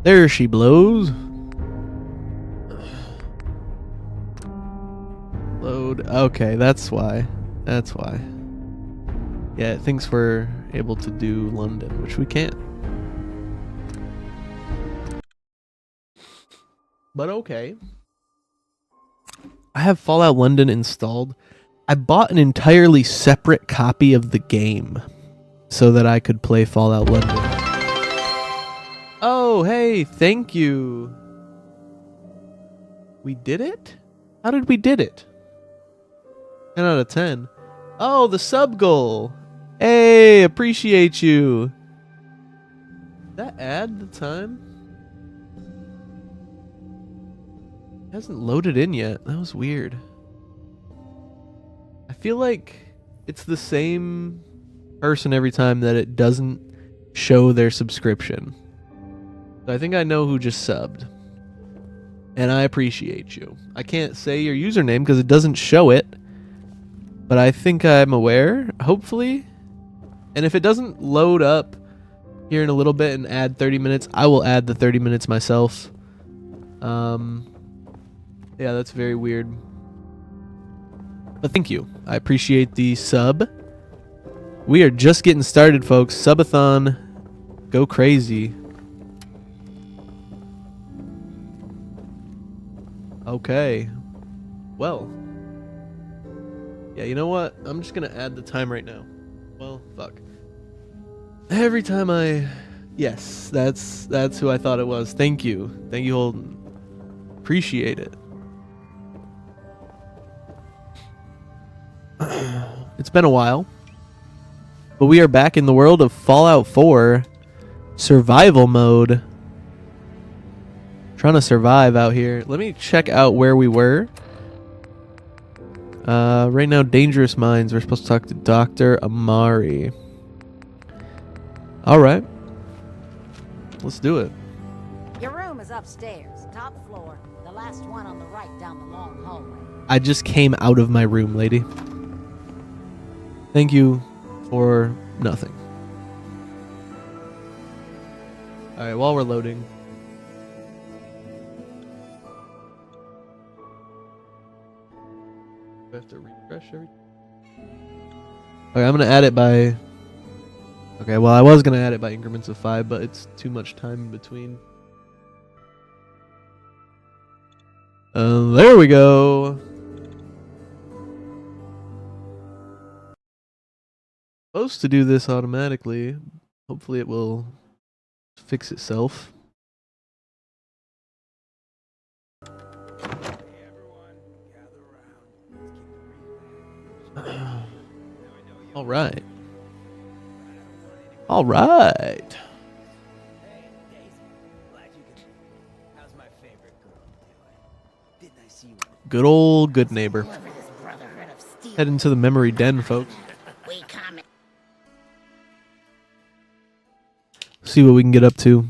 There she blows. Load. Okay, that's why. That's why. Yeah, it thinks we're able to do London, which we can't. But okay. I have Fallout London installed. I bought an entirely separate copy of the game so that I could play Fallout London. Oh, hey, thank you. We did it? How did we did it? 10 out of 10. Oh, the sub goal. Hey, appreciate you. Did that add the time? It hasn't loaded in yet. That was weird. I feel like it's the same person every time that it doesn't show their subscription. So I think I know who just subbed. And I appreciate you. I can't say your username because it doesn't show it. But I think I'm aware, hopefully. And if it doesn't load up here in a little bit and add 30 minutes, I will add the 30 minutes myself. Yeah, that's very weird. But thank you. I appreciate the sub. We are just getting started, folks. Subathon. Go crazy. Okay. Well. Yeah, you know what? I'm just going to add the time right now. Well, fuck. Every time I... Yes, that's who I thought it was. Thank you. Thank you, Holden. Appreciate it. It's been a while. But we are back in the world of Fallout 4 survival mode. Trying to survive out here. Let me check out where we were. Right now, Dangerous Minds. We're supposed to talk to Dr. Amari. Alright. Let's do it. Your room is upstairs, top floor. The last one on the right down the long hallway. I just came out of my room, lady. Thank you for nothing. Alright, while we're loading. Do I have to refresh everything? Okay, I'm going to add it by... Okay, well, I was going to add it by increments of 5, but it's too much time in between. There we go. Supposed to do this automatically. Hopefully it will fix itself. All right. All right. Good old good neighbor. Head into the memory den, folks. See what we can get up to.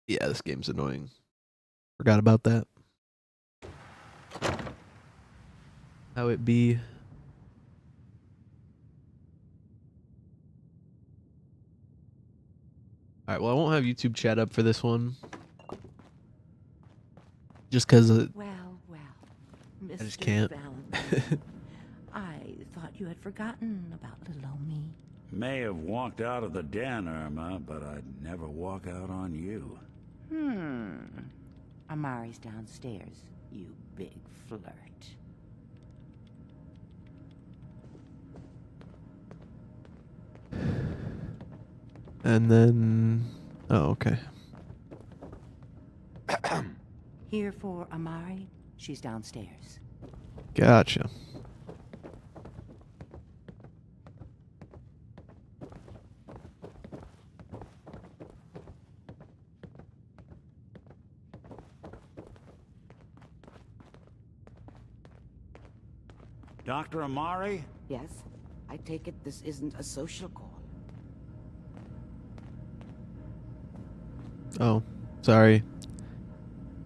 Yeah, this game's annoying. Forgot about that. How it be. Alright, well, I won't have YouTube chat up for this one. Just because Well, I just Mr. can't. Valentine, I thought you had forgotten about little old me. May have walked out of the den, Irma, but I'd never walk out on you. Amari's downstairs, you big flirt. And then... Oh, okay. Here for Amari, she's downstairs. Gotcha. Dr. Amari? Yes? I take it this isn't a social call. Oh, sorry.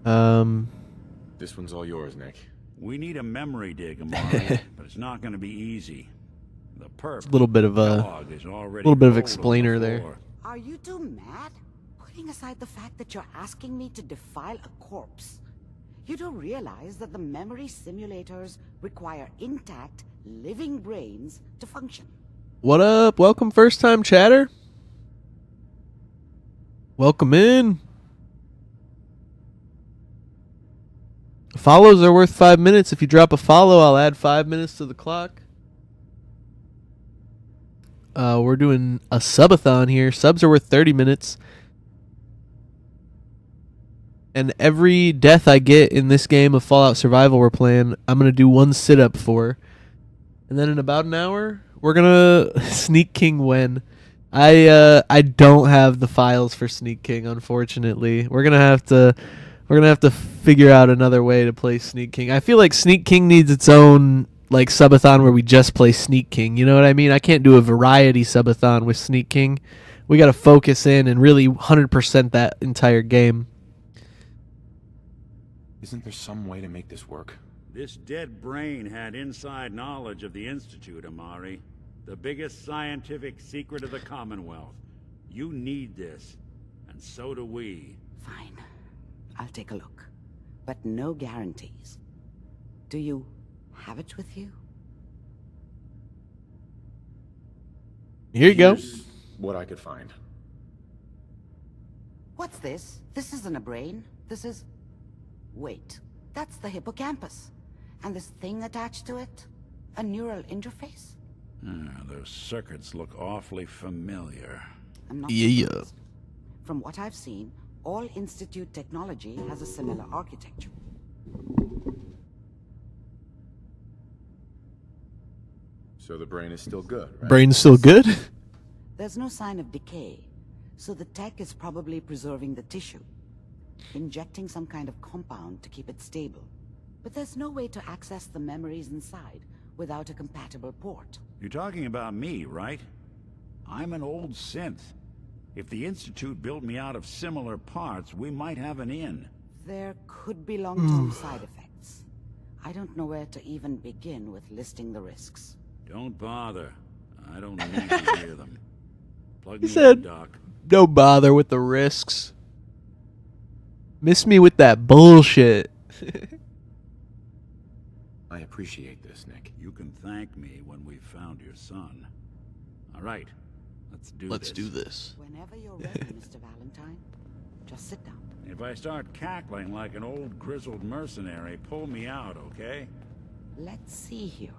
This one's all yours, Nick. We need a memory dig, Amari, but it's not going to be easy. The perp, A little bit of a dog, is already little bit of rolled on the explainer there. floor. Are you two mad? Putting aside the fact that you're asking me to defile a corpse, you do realize that the memory simulators require intact, living brains to function. What up? Welcome, first time chatter. Welcome in. Follows are worth 5 minutes. If you drop a follow, I'll add 5 minutes to the clock. We're doing a subathon here. Subs are worth 30 minutes. And every death I get in this game of Fallout Survival we're playing, I'm going to do one sit-up for. And then in about an hour, we're going to Sneak King win. I don't have the files for Sneak King, unfortunately. We're going to have to figure out another way to play Sneak King. I feel like Sneak King needs its own like subathon where we just play Sneak King. You know what I mean? I can't do a variety subathon with Sneak King. We got to focus in and really 100% that entire game. Isn't there some way to make this work? This dead brain had inside knowledge of the Institute, Amari. The biggest scientific secret of the Commonwealth. You need this, and so do we. Fine. I'll take a look. But no guarantees. Do you have it with you? Here you go. Here's what I could find. What's this? This isn't a brain. This is... Wait. That's the hippocampus. And this thing attached to it? A neural interface? Those circuits look awfully familiar. I'm not Yeah. surprised. From what I've seen, all Institute technology has a similar architecture. So the brain is still good, right? Brain's still good? There's no sign of decay, so the tech is probably preserving the tissue, injecting some kind of compound to keep it stable. But there's no way to access the memories inside without a compatible port. You're talking about me, right? I'm an old synth. If the Institute built me out of similar parts, we might have an in. There could be long-term side effects. I don't know where to even begin with listing the risks. Don't bother. I don't need to hear them. Plug He me said- in, Doc. Don't bother with the risks. Miss me with that bullshit. I appreciate this, Nick. You can thank me when we've found your son. All right, let's do this. Whenever you're ready, Mr. Valentine, just sit down. If I start cackling like an old grizzled mercenary, pull me out, okay? Let's see here.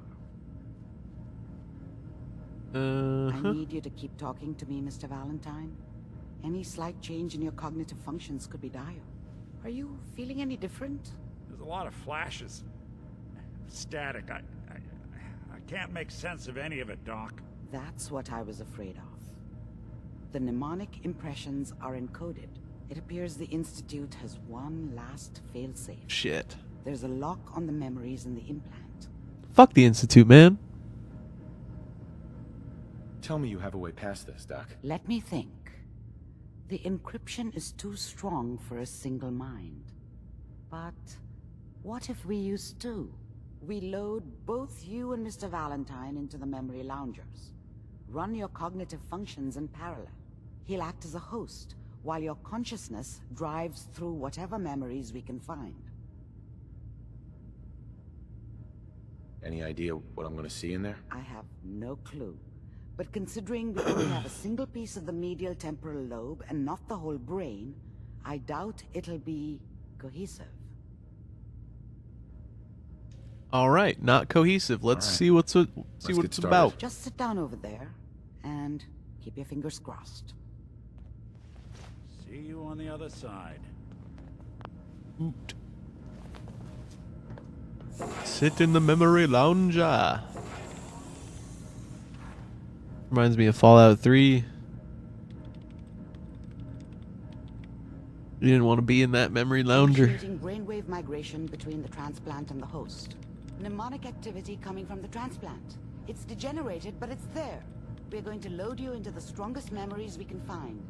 I Uh-huh. need you to keep talking to me, Mr. Valentine. Any slight change in your cognitive functions could be dire. Are you feeling any different? There's a lot of flashes. Static. I can't make sense of any of it, Doc. That's what I was afraid of. The mnemonic impressions are encoded. It appears the Institute has one last failsafe. Shit. There's a lock on the memories in the implant. Fuck the Institute, man. Tell me you have a way past this, Doc. Let me think. The encryption is too strong for a single mind. But what if we use two? We load both you and Mr. Valentine into the memory loungers. Run your cognitive functions in parallel. He'll act as a host, while your consciousness drives through whatever memories we can find. Any idea what I'm gonna see in there? I have no clue. But considering we only have a single piece of the medial temporal lobe and not the whole brain, I doubt it'll be cohesive. All right, not cohesive. Let's All right. see what Let's get it's started. about. Just sit down over there and keep your fingers crossed. See you on the other side. Sit in the memory lounger. Reminds me of Fallout 3. You didn't want to be in that memory lounger. Initiating brainwave migration between the transplant and the host. Mnemonic activity coming from the transplant. It's degenerated, but it's there. We're going to load you into the strongest memories we can find.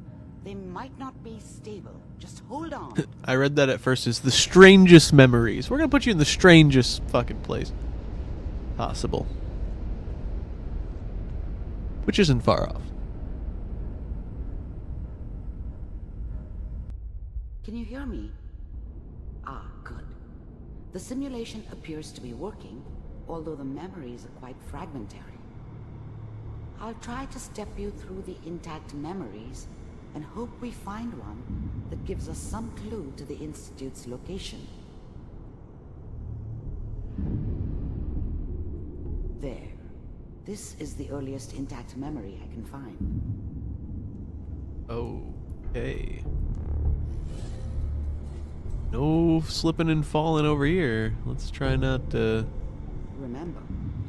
They might not be stable. Just hold on. I read that at first as the strangest memories. We're gonna put you in the strangest fucking place possible. Which isn't far off. Can you hear me? Ah, good. The simulation appears to be working, although the memories are quite fragmentary. I'll try to step you through the intact memories and hope we find one that gives us some clue to the Institute's location. There. This is the earliest intact memory I can find. Okay. No slipping and falling over here. Let's try not to Remember,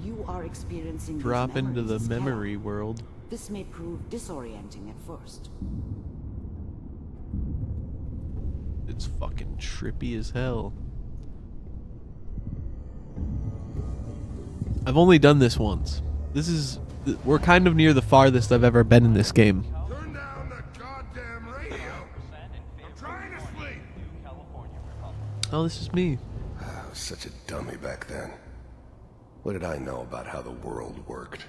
you are experiencing these drop into memories the as memory chaos. world. This may prove disorienting at first. It's fucking trippy as hell. I've only done this once. We're kind of near the farthest I've ever been in this game. Turn down the goddamn radio. I'm trying to sleep. Oh, this is me. I was such a dummy back then. What did I know about how the world worked?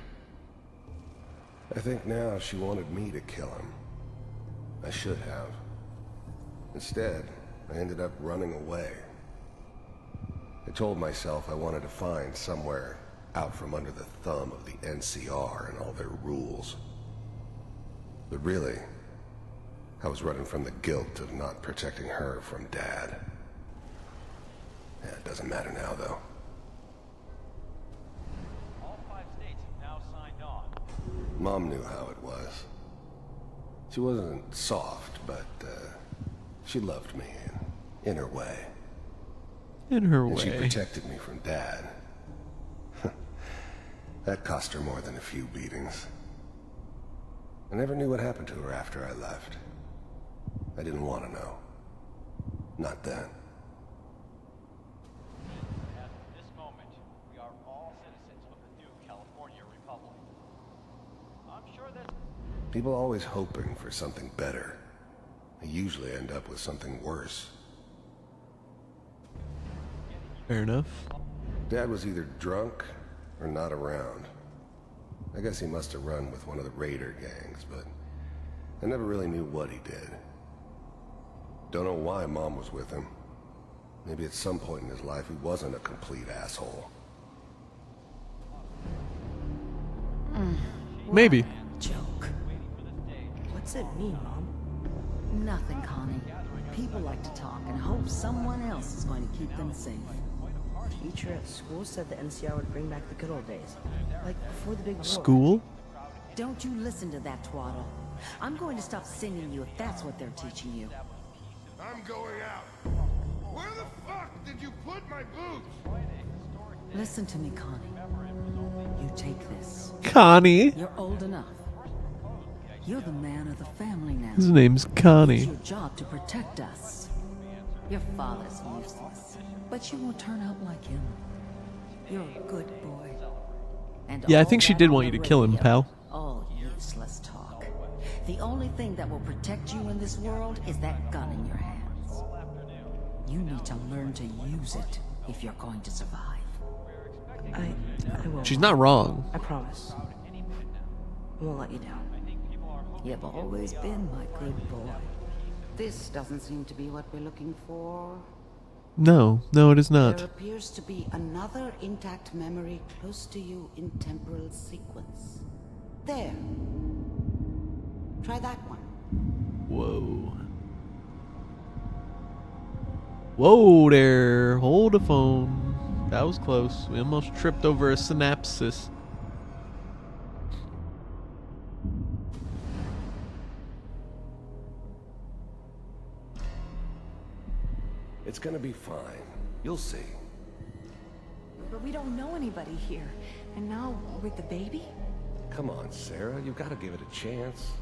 I think now she wanted me to kill him. I should have. Instead, I ended up running away. I told myself I wanted to find somewhere out from under the thumb of the NCR and all their rules. But really, I was running from the guilt of not protecting her from Dad. Yeah, it doesn't matter now, though. All 5 states have now signed on. Mom knew how it was. She wasn't soft, but she loved me in her way. In her And she way. protected me from Dad. That cost her more than a few beatings. I never knew what happened to her after I left. I didn't want to know. Not then. At this moment, we are all citizens of the new California Republic. I'm sure that People always hoping for something better. They usually end up with something worse. Fair enough. Dad was either drunk or not around. I guess he must have run with one of the raider gangs, but I never really knew what he did. Don't know why Mom was with him. Maybe at some point in his life he wasn't a complete asshole. Maybe. Joke. What's it mean, Mom? Nothing, Connie. People like to talk and hope someone else is going to keep them safe. Teacher at school said the NCR would bring back the good old days. Like before the big war. School? Don't you listen to that twaddle. I'm going to stop singing you if that's what they're teaching you. I'm going out. Where the fuck did you put my boots? Listen to me, Connie. You take this. Connie. You're old enough. You're the man of the family now. His name's It's Connie. your job to protect us. Your father's useless, but you won't turn out like him. You're a good boy. And Yeah, I all think she that did on want the you to kill him, radio, pal. all useless talk. The only thing that will protect you in this world is that gun in your hands. You need to learn to use it if you're going to survive. I will. She's not wrong. I promise. I won't let you down. You've always been my good boy. This doesn't seem to be what we're looking for. No, it is There not. appears to be another intact memory close to you in temporal sequence. There. Try that one. Whoa. Whoa there. Hold the phone. That was close. We almost tripped over a synapsis. It's gonna be fine. You'll see. But we don't know anybody here. And now, with the baby? Come on, Sarah. You've got to give it a chance.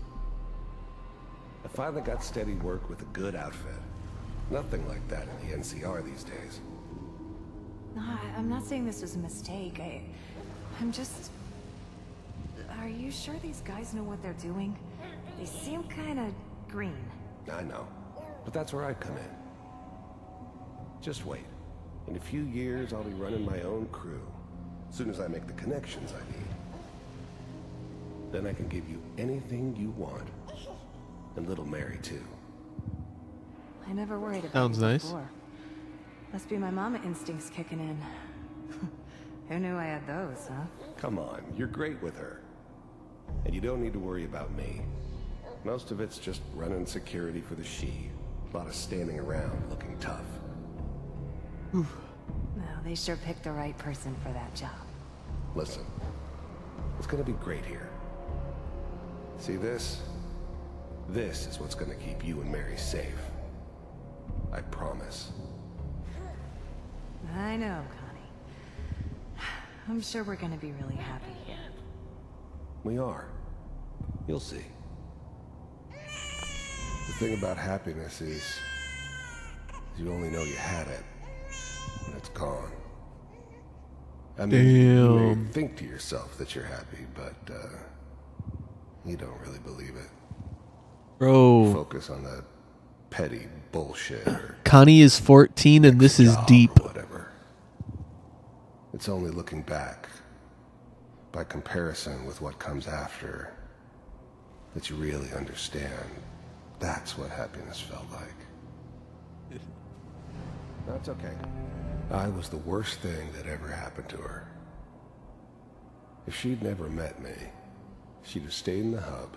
I finally got steady work with a good outfit. Nothing like that in the NCR these days. No, I'm not saying this was a mistake. I'm just... Are you sure these guys know what they're doing? They seem kind of green. I know, but that's where I come in. Just wait. In a few years, I'll be running my own crew. As soon as I make the connections I need. Then I can give you anything you want. And little Mary, too. I never worried about Sounds you nice. before. Must be my mama instincts kicking in. Who knew I had those, huh? Come on, you're great with her. And you don't need to worry about me. Most of it's just running security for the she. A lot of standing around looking tough. No, they sure picked the right person for that job. Listen, it's gonna be great here. See this? This is what's gonna keep you and Mary safe. I promise. I know, Connie. I'm sure we're gonna be really happy here. We are. You'll see. The thing about happiness is you only know you had it when it's gone. I mean, you may Damn. think to yourself that you're happy, but you don't really believe it. Bro, Focus on that petty bullshit or Connie is 14 and this is job deep. or whatever. It's only looking back, by comparison with what comes after, that you really understand. That's what happiness felt like. That's okay. I was the worst thing that ever happened to her. If she'd never met me, she'd have stayed in the hub,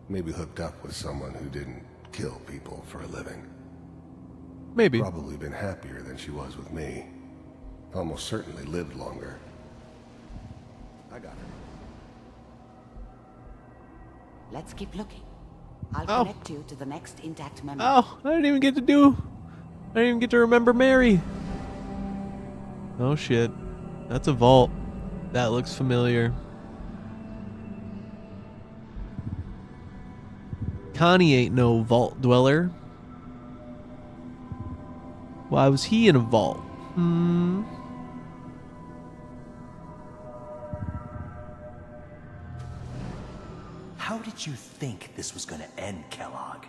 maybe hooked up with someone who didn't kill people for a living. Maybe. Probably been happier than she was with me. Almost certainly lived longer. I got her. Let's keep looking. I'll Oh. connect you to the next intact memory. Oh, I didn't even get to remember Mary. Oh shit. That's a vault. That looks familiar. Connie ain't no vault dweller. Why was he in a vault? How did you think this was gonna end, Kellogg?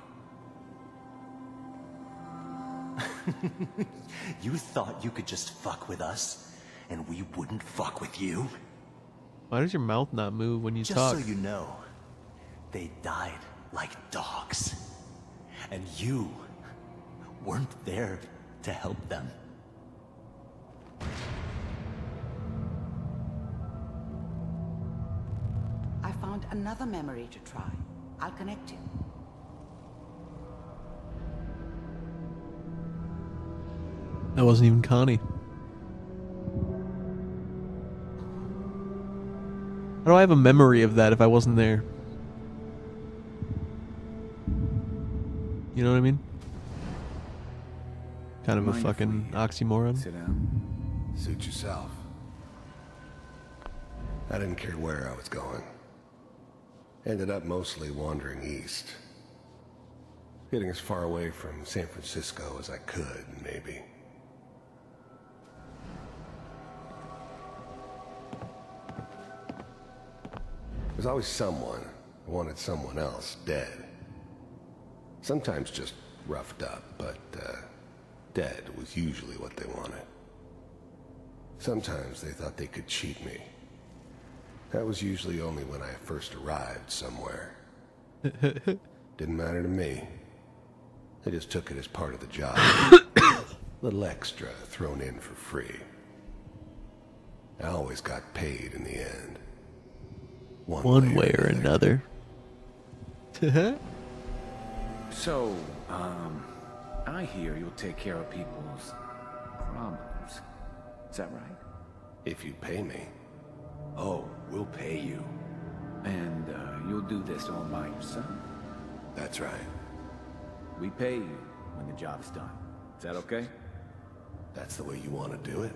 You thought you could just fuck with us, and we wouldn't fuck with you? Why does your mouth not move when you Just talk? so you know, they died like dogs. And you weren't there to help them. I found another memory to try. I'll connect you. That wasn't even Connie. How do I have a memory of that if I wasn't there? You know what I mean? Kind of a Mind if fucking we oxymoron. Sit down. Suit yourself. I didn't care where I was going. Ended up mostly wandering east. Getting as far away from San Francisco as I could, maybe. There's always someone who wanted someone else dead. Sometimes just roughed up, but dead was usually what they wanted. Sometimes they thought they could cheat me. That was usually only when I first arrived somewhere. Didn't matter to me. They just took it as part of the job. Little extra thrown in for free. I always got paid in the end. One way or another. So, I hear you'll take care of people's problems. Is that right? If you pay me. Oh, we'll pay you. And, you'll do this all by yourself? That's right. We pay you when the job's done. Is that okay? That's the way you want to do it?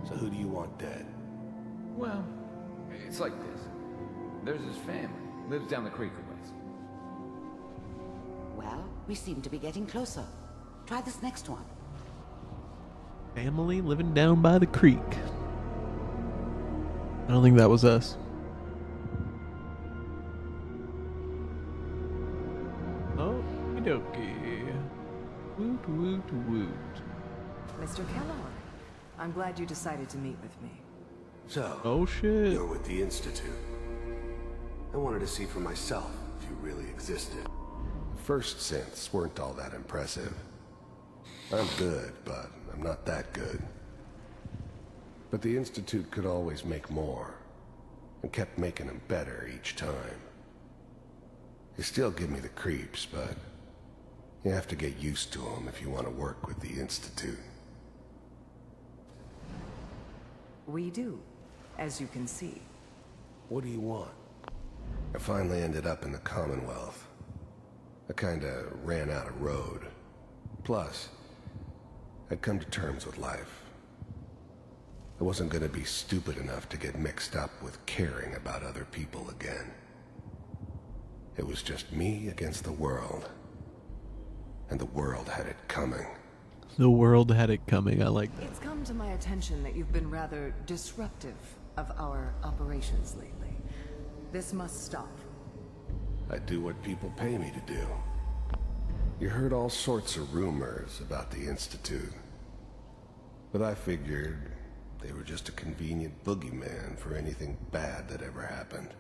So who do you want dead? Well, it's like this. There's his family. Lives down the creek a ways. Well, we seem to be getting closer. Try this next one. Family living down by the creek. I don't think that was us. Okie dokie. Woot woot woot. Mr. Kellogg, I'm glad you decided to meet with me. So, Oh shit. you're with the Institute. I wanted to see for myself if you really existed. First synths weren't all that impressive. I'm good, but I'm not that good. But the Institute could always make more, and kept making them better each time. They still give me the creeps, but you have to get used to them if you want to work with the Institute. We do, as you can see. What do you want? I finally ended up in the Commonwealth. I kinda ran out of road. Plus, I'd come to terms with life. I wasn't gonna be stupid enough to get mixed up with caring about other people again. It was just me against the world. And the world had it coming. The world had it coming. I like that. It's come to my attention that you've been rather disruptive of our operations lately. This must stop. I do what people pay me to do. You heard all sorts of rumors about the Institute. But I figured they were just a convenient boogeyman for anything bad that ever happened.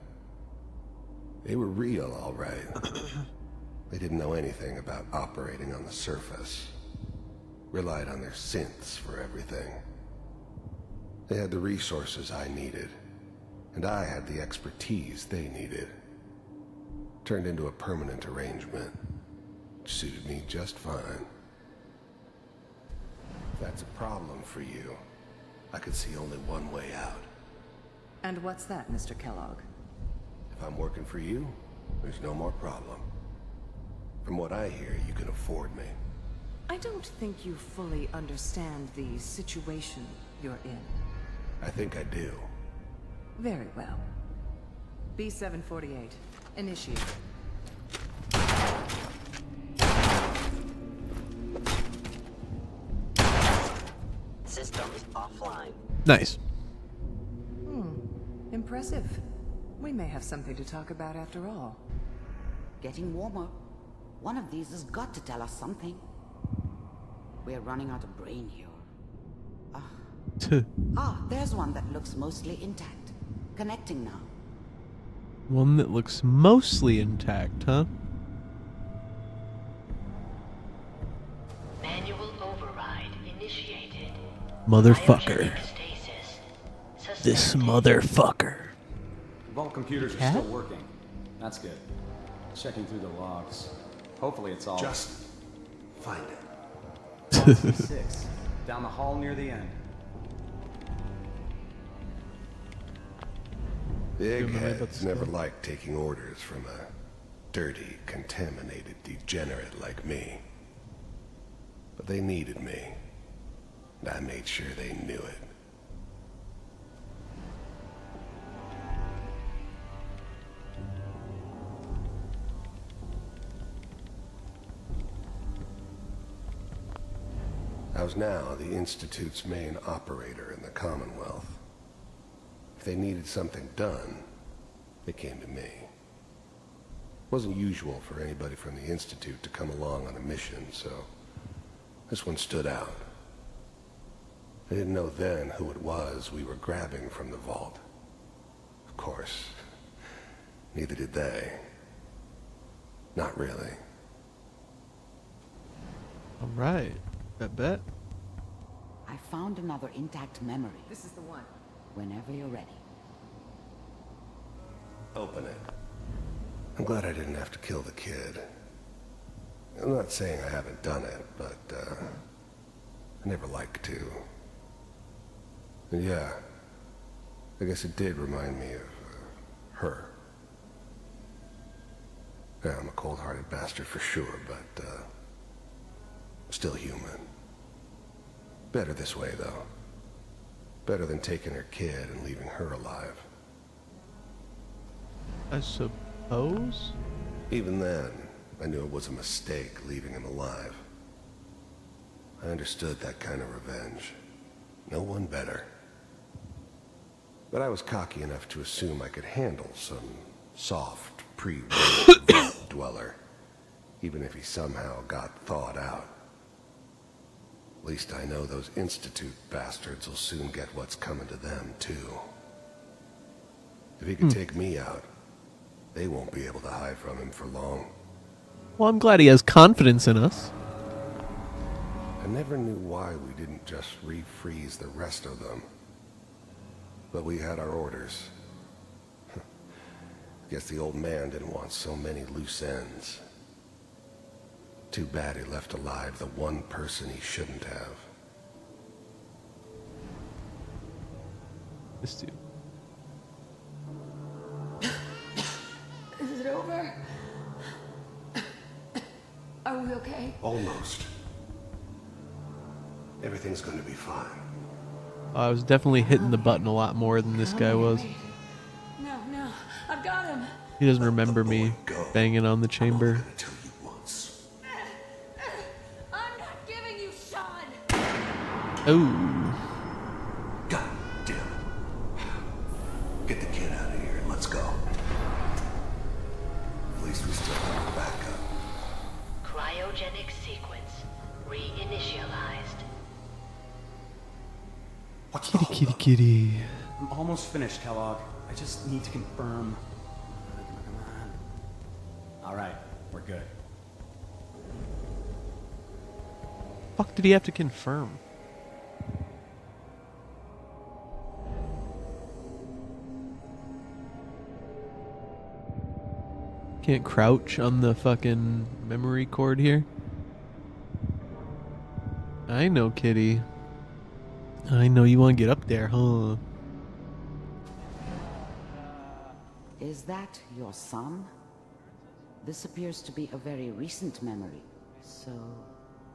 They were real, all right. They didn't know anything about operating on the surface. Relied on their synths for everything. They had the resources I needed, and I had the expertise they needed. Turned into a permanent arrangement, which suited me just fine. If that's a problem for you, I could see only one way out. And what's that, Mr. Kellogg? If I'm working for you, there's no more problem. From what I hear, you can afford me. I don't think you fully understand the situation you're in. I think I do. Very well. B-748, initiate. Systems offline. Nice. Impressive. We may have something to talk about after all. Getting warmer. One of these has got to tell us something. We're running out of brain here. There's one that looks mostly intact. Connecting now. One that looks mostly intact, huh? Manual override initiated. Motherfucker. Cryogenic stasis. This motherfucker. Vault computers are still working. That's good. Checking through the logs. Hopefully it's all... Just find it. 1C6. Down the hall near the end. The eggheads never liked taking orders from a dirty, contaminated degenerate like me. But they needed me, and I made sure they knew it. I was now the Institute's main operator in the Commonwealth. If they needed something done, they came to me. It wasn't usual for anybody from the Institute to come along on a mission, so this one stood out. I didn't know then who it was we were grabbing from the vault. Of course, neither did they. Not really. All right. I bet. I found another intact memory. This is the one. Whenever you're ready. Open it. I'm glad I didn't have to kill the kid. I'm not saying I haven't done it, but, I never like to. And yeah, I guess it did remind me of, her. Yeah, I'm a cold-hearted bastard for sure, but, still human. Better this way, though. Better than taking her kid and leaving her alive. I suppose? Even then, I knew it was a mistake leaving him alive. I understood that kind of revenge. No one better. But I was cocky enough to assume I could handle some soft, pre-vault dweller. even if he somehow got thawed out. At least I know those Institute bastards will soon get what's coming to them, too. If he can take me out, they won't be able to hide from him for long. Well, I'm glad he has confidence in us. I never knew why we didn't just refreeze the rest of them. But we had our orders. Guess the old man didn't want so many loose ends. Too bad he left alive the one person he shouldn't have. This dude. Is it over? Are we okay? Almost. Everything's gonna be fine. I was definitely hitting the button a lot more than this guy was. No, I've got him. He doesn't remember me banging on the chamber. I'm not giving you Sean. Oh. God damn it. Get the kid out of here and let's go. At least we still have a backup. Cryogenic sequence reinitialized. Kitty. I'm almost finished, Kellogg. I just need to confirm. Come on. All right, we're good. Fuck did he have to confirm? Can't crouch on the fucking memory cord here. I know, Kitty. I know you want to get up there, huh? Is that your son? This appears to be a very recent memory. So,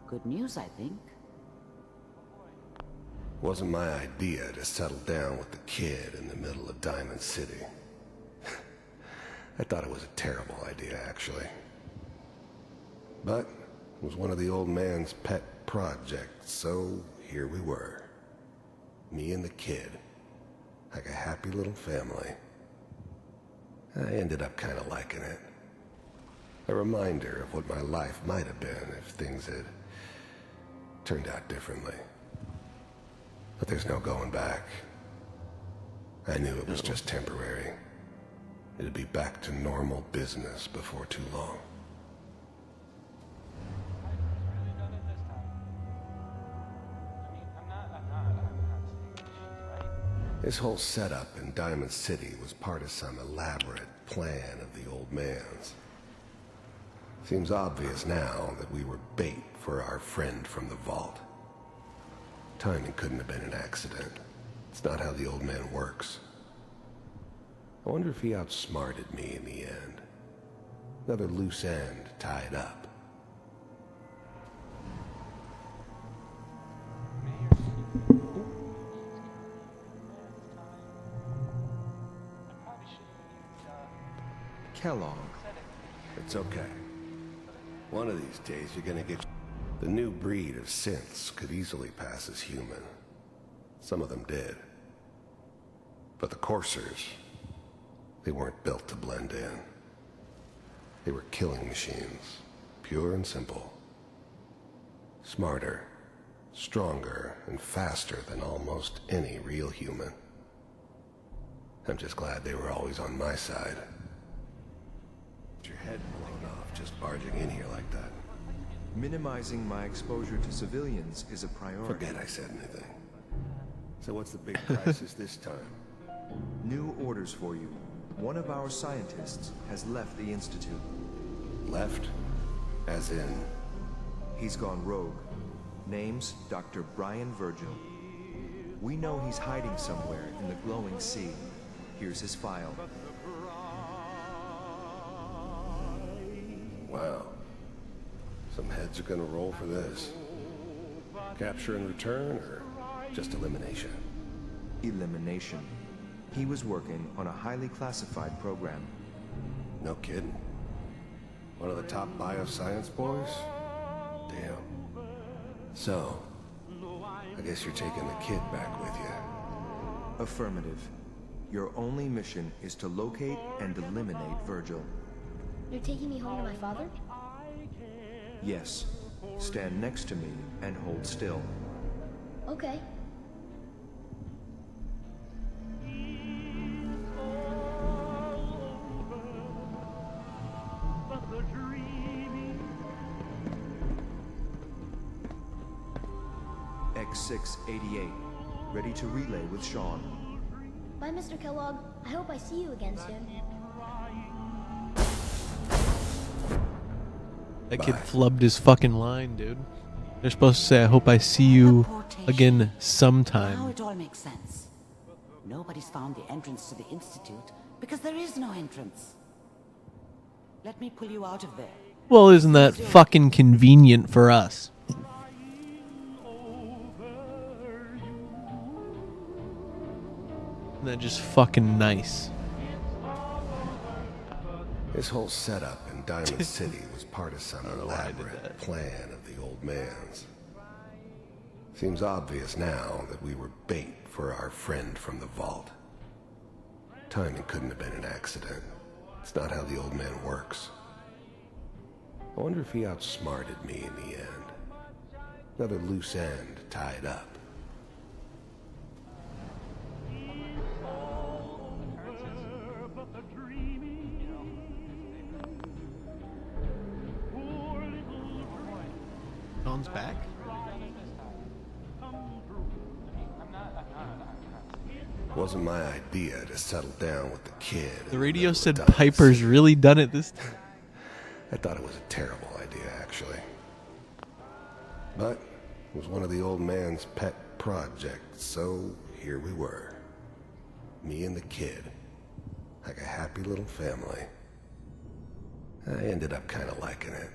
good news, I think. Wasn't my idea to settle down with the kid in the middle of Diamond City. I thought it was a terrible idea, actually. But it was one of the old man's pet projects, so here we were. Me and the kid, like a happy little family. I ended up kind of liking it. A reminder of what my life might have been if things had turned out differently. But there's no going back. I knew it was just temporary. It'd be back to normal business before too long. This whole setup in Diamond City was part of some elaborate plan of the old man's. Seems obvious now that we were bait for our friend from the vault. Timing couldn't have been an accident. It's not how the old man works. I wonder if he outsmarted me in the end. Another loose end tied up. Kellogg. It's okay. One of these days you're gonna get... The new breed of synths could easily pass as human. Some of them did. But the coursers, they weren't built to blend in. They were killing machines, pure and simple. Smarter, stronger, and faster than almost any real human. I'm just glad they were always on my side. Your head blown off just barging in here like that. Minimizing my exposure to civilians is a priority. Forget I said anything. So what's the big crisis this time? New orders for you. One of our scientists has left the Institute. Left? As in? He's gone rogue. Name's Dr. Brian Virgil. We know he's hiding somewhere in the glowing sea. Here's his file. Wow. Some heads are gonna roll for this. Capture and return, or just elimination? Elimination. He was working on a highly classified program. No kidding. One of the top bioscience boys? Damn. So, I guess you're taking the kid back with you. Affirmative. Your only mission is to locate and eliminate Virgil. You're taking me home to my father? Yes. Stand next to me and hold still. Okay. X688. Ready to relay with Sean. Bye, Mr. Kellogg. I hope I see you again soon. That kid flubbed his fucking line, dude. They're supposed to say, I hope I see you again Now sometime. it all makes sense. Nobody's found the entrance to the Institute because there is no entrance. Let me pull you out of there. Well, isn't that fucking convenient for us? Isn't that just fucking nice? This whole setup in Diamond City was part of some elaborate plan of the old man's. Seems obvious now that we were bait for our friend from the vault. Timing couldn't have been an accident. It's not how the old man works. I wonder if he outsmarted me in the end. Another loose end tied up. Sean's back? It wasn't my idea to settle down with the kid. The radio said Piper's really done it this time. I thought it was a terrible idea, actually. But it was one of the old man's pet projects, so here we were. Me and the kid. Like a happy little family. I ended up kind of liking it.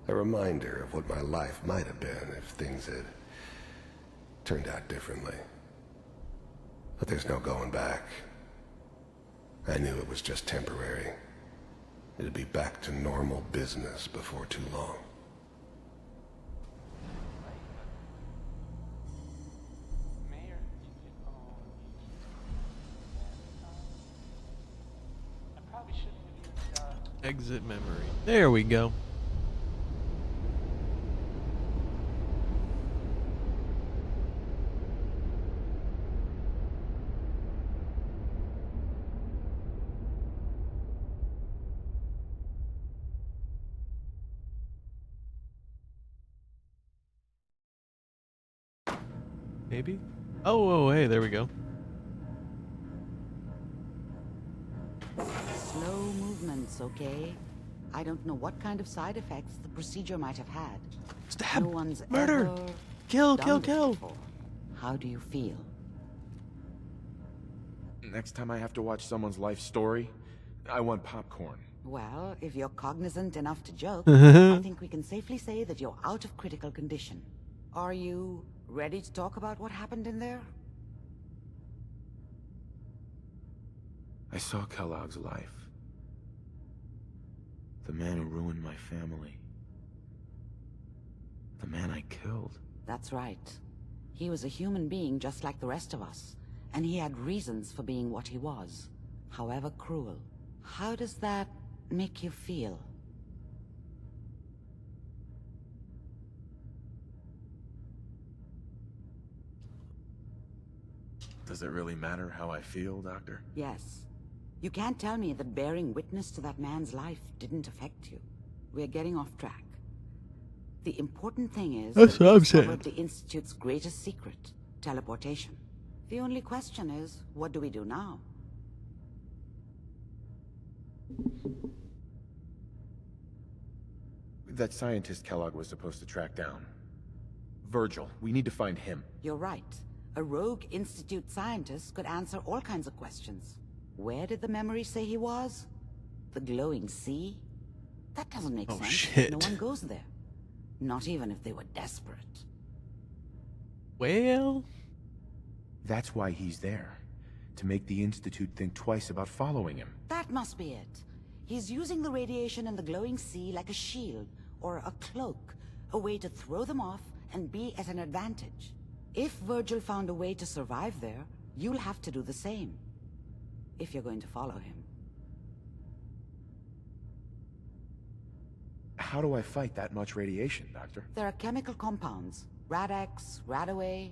A reminder of what my life might have been if things had turned out differently. But there's no going back. I knew it was just temporary. It'd be back to normal business before too long. Exit memory. There we go. Maybe? Oh, hey, there we go. Slow movements, okay? I don't know what kind of side effects the procedure might have had. Stab! No one's Murder! ever Kill, done kill, this kill! before. How do you feel? Next time I have to watch someone's life story, I want popcorn. Well, if you're cognizant enough to joke, I think we can safely say that you're out of critical condition. Are you ready to talk about what happened in there? I saw Kellogg's life. The man who ruined my family. The man I killed. That's right. He was a human being just like the rest of us, and he had reasons for being what he was, however cruel. How does that make you feel? Does it really matter how I feel, Doctor? Yes. You can't tell me that bearing witness to that man's life didn't affect you. We're getting off track. The important thing is That's that what we I'm saying. discovered the Institute's greatest secret, teleportation. The only question is, what do we do now? That scientist Kellogg was supposed to track down. Virgil, we need to find him. You're right. A rogue Institute scientist could answer all kinds of questions. Where did the memory say he was? The glowing sea? That doesn't make sense. Shit. No one goes there. Not even if they were desperate. Well... That's why he's there. To make the Institute think twice about following him. That must be it. He's using the radiation in the glowing sea like a shield, or a cloak, a way to throw them off and be at an advantage. If Virgil found a way to survive there, you'll have to do the same. If you're going to follow him. how do I fight that much radiation, Doctor? There are chemical compounds. Rad-X, Radaway.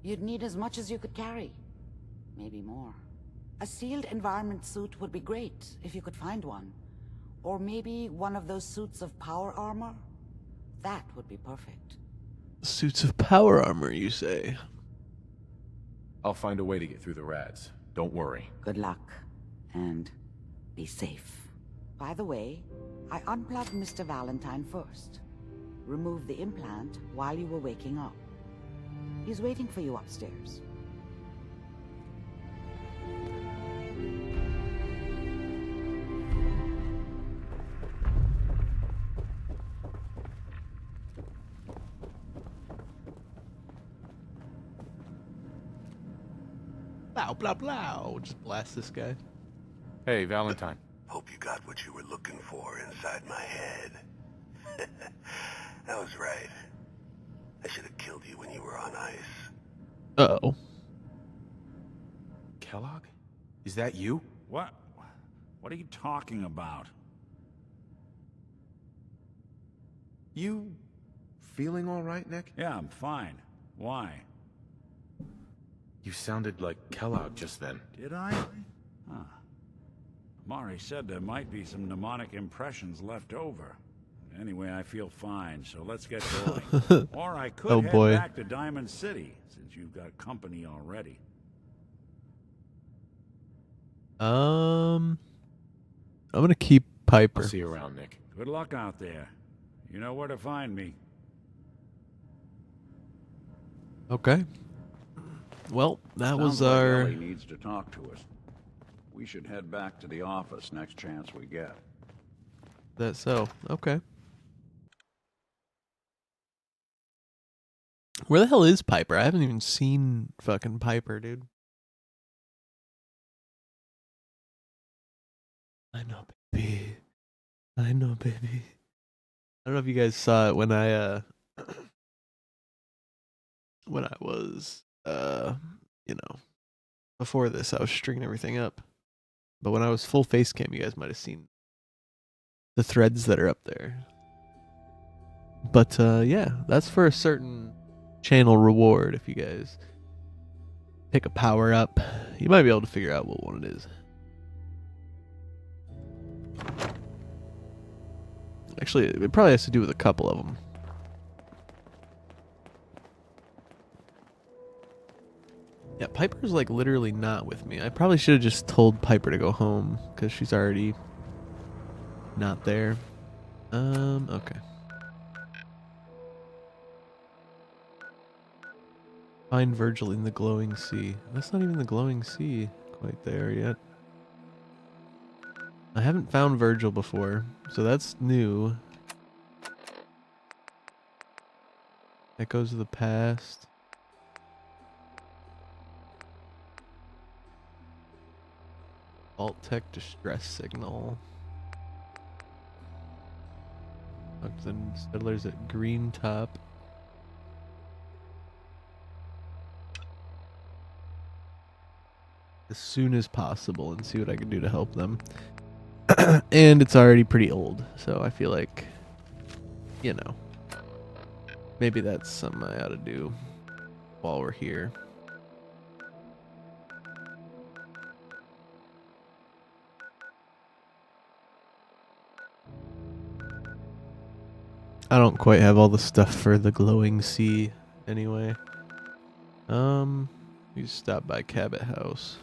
You'd need as much as you could carry. Maybe more. A sealed environment suit would be great, if you could find one. Or maybe one of those suits of power armor? That would be perfect. Suits of power armor, you say? I'll find a way to get through the rads. Don't worry. Good luck. And be safe. By the way, I unplugged Mr. Valentine first. Removed the implant while you were waking up. He's waiting for you upstairs. Blah, blah, blah. Just blast this guy. Hey, Valentine. Hope you got what you were looking for inside my head. I was right. I should have killed you when you were on ice. Uh-oh. Kellogg? Is that you? What? What are you talking about? You feeling all right, Nick? Yeah, I'm fine. Why? You sounded like Kellogg just then. Did I? Huh. Mari said there might be some mnemonic impressions left over. Anyway, I feel fine, so let's get going. Or I could head back to Diamond City, since you've got company already. I'm gonna keep Piper. I'll see you around, Nick. Good luck out there. You know where to find me. Okay. Well, that was Sounds like our... Ellie needs to talk to us. We should head back to the office next chance we get. That so? Okay. Where the hell is Piper? I haven't even seen fucking Piper, dude. I know, baby. I know, baby. I don't know if you guys saw it when I was you know, before this I was stringing everything up. But when I was full face cam, you guys might have seen the threads that are up there. But yeah, that's for a certain channel reward. If you guys pick a power up, you might be able to figure out what one it is. Actually, it probably has to do with a couple of them. Yeah, Piper's like literally not with me. I probably should have just told Piper to go home because she's already not there. Okay. Find Virgil in the glowing sea. That's not even the glowing sea quite there yet. I haven't found Virgil before, so that's new. Echoes of the past. Vault-Tec distress signal. Then settlers at Green Top. As soon as possible and see what I can do to help them. And it's already pretty old, so I feel like, you know, maybe that's something I ought to do while we're here. I don't quite have all the stuff for the glowing sea anyway. We stop by Cabot House.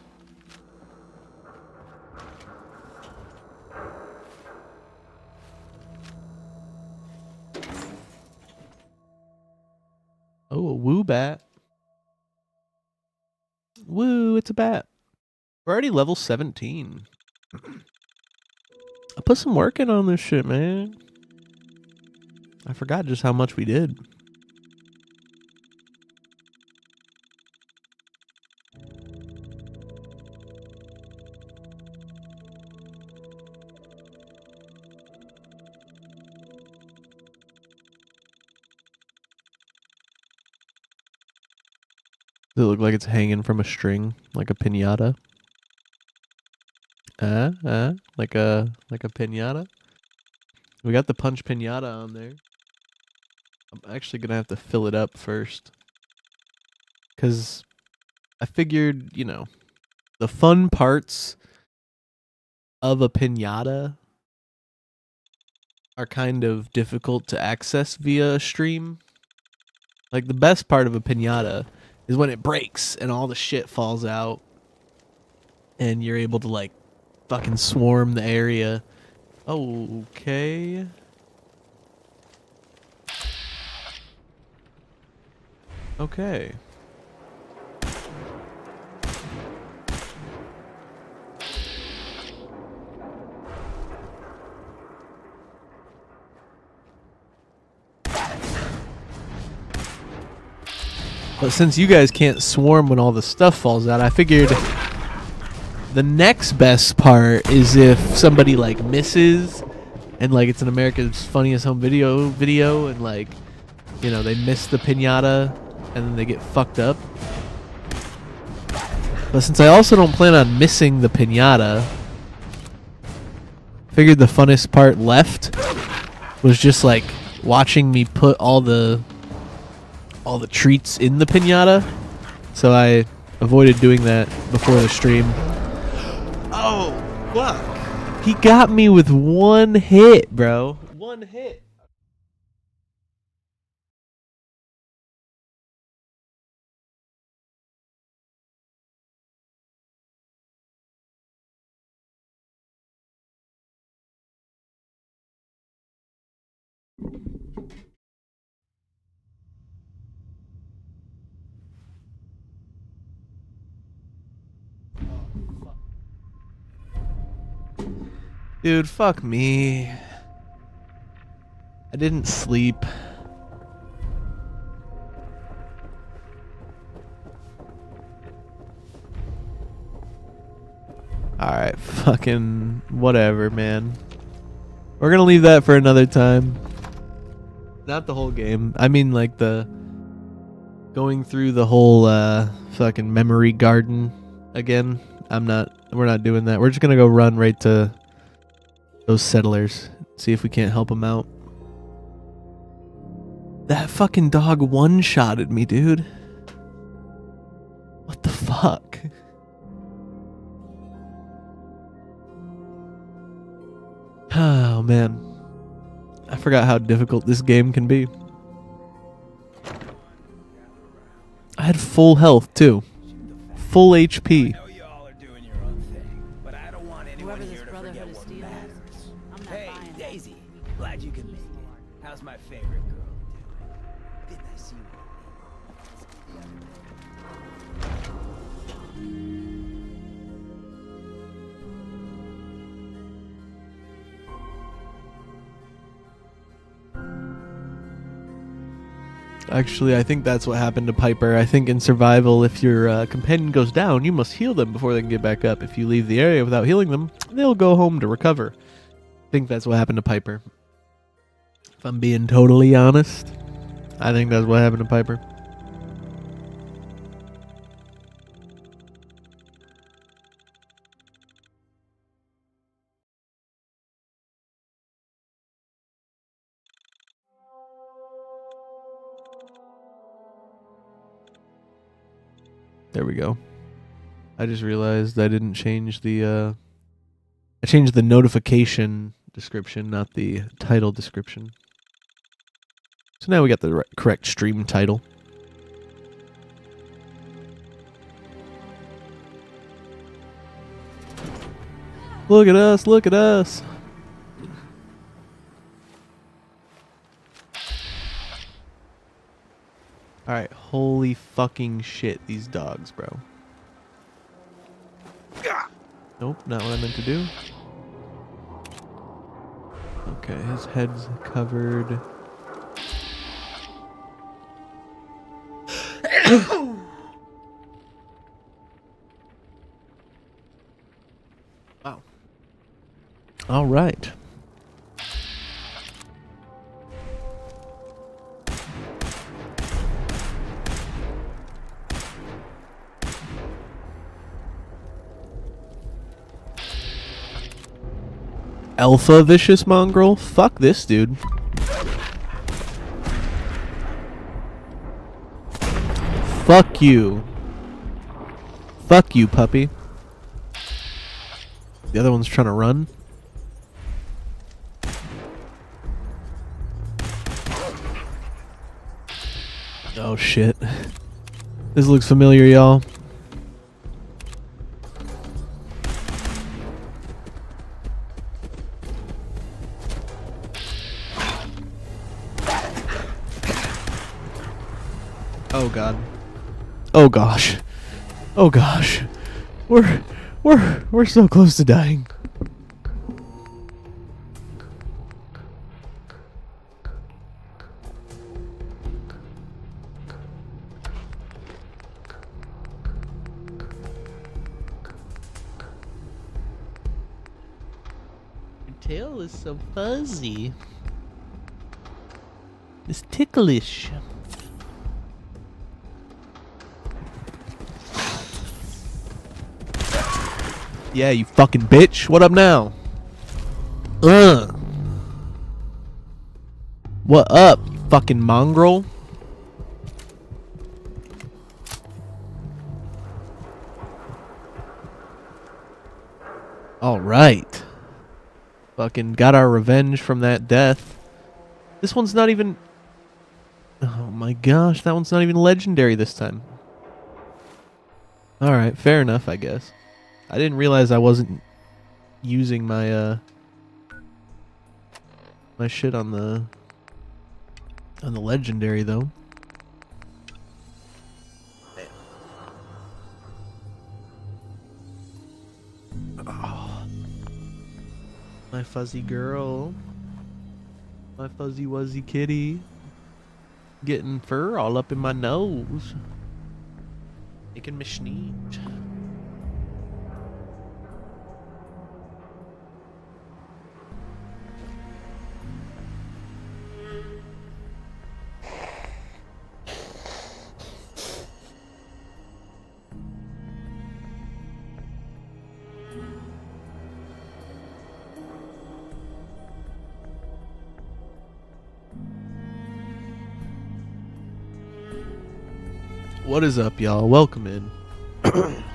Oh, a woo bat. Woo, it's a bat. We're already level 17. I put some work in on this shit, man. I forgot just how much we did. Does it look like it's hanging from a string, like a piñata? Like a piñata? We got the punch pinata on there. I'm actually gonna have to fill it up first. Because I figured, you know, the fun parts of a pinata are kind of difficult to access via a stream. Like, the best part of a pinata is when it breaks and all the shit falls out and you're able to, like, fucking swarm the area. Oh, okay. Okay. But since you guys can't swarm when all the stuff falls out, I figured the next best part is if somebody like misses and like it's an America's Funniest Home Video and like, you know, they miss the pinata and then they get fucked up. But since I also don't plan on missing the pinata, figured the funnest part left was just like watching me put all the treats in the pinata. So I avoided doing that before the stream. Oh, fuck. He got me with one hit, bro. One hit. Dude, fuck me. I didn't sleep. Alright, fucking whatever, man. We're gonna leave that for another time. Not the whole game. I mean, like, the going through the whole fucking memory garden again. We're not doing that. We're just gonna go run right to those settlers. See if we can't help them out. That fucking dog one-shotted me, dude. What the fuck? Oh, man. I forgot how difficult this game can be. I had full health, too. Full HP. Whoever this Brotherhood of Steel is, I'm not buying it. Daisy, glad you could make it. How's my favorite girl doing? Didn't I see you? Actually, I think that's what happened to Piper. I think in survival, if your companion goes down, you must heal them before they can get back up. If you leave the area without healing them, they'll go home to recover. I think that's what happened to Piper. If I'm being totally honest, I think that's what happened to Piper. There we go. I just realized I didn't change the I changed the notification description, not the title description. So now we got the correct stream title. Look at us, look at us. Alright, holy fucking shit, these dogs, bro. Nope, not what I meant to do. Okay, his head's covered. Wow. All right. Alpha vicious mongrel? Fuck this dude. Fuck you. Fuck you, puppy. The other one's trying to run. Oh shit. This looks familiar, y'all. Oh god. Oh gosh. Oh gosh. We're so close to dying. Your tail is so fuzzy. It's ticklish. Yeah, you fucking bitch. What up now? What up, you fucking mongrel? Alright. Fucking got our revenge from that death. This one's not even... Oh my gosh, that one's not even legendary this time. Alright, fair enough, I guess. I didn't realize I wasn't using my my shit on the legendary though. Oh. My fuzzy girl. My fuzzy wuzzy kitty. Getting fur all up in my nose. Making me sneeze. What is up, y'all? Welcome in.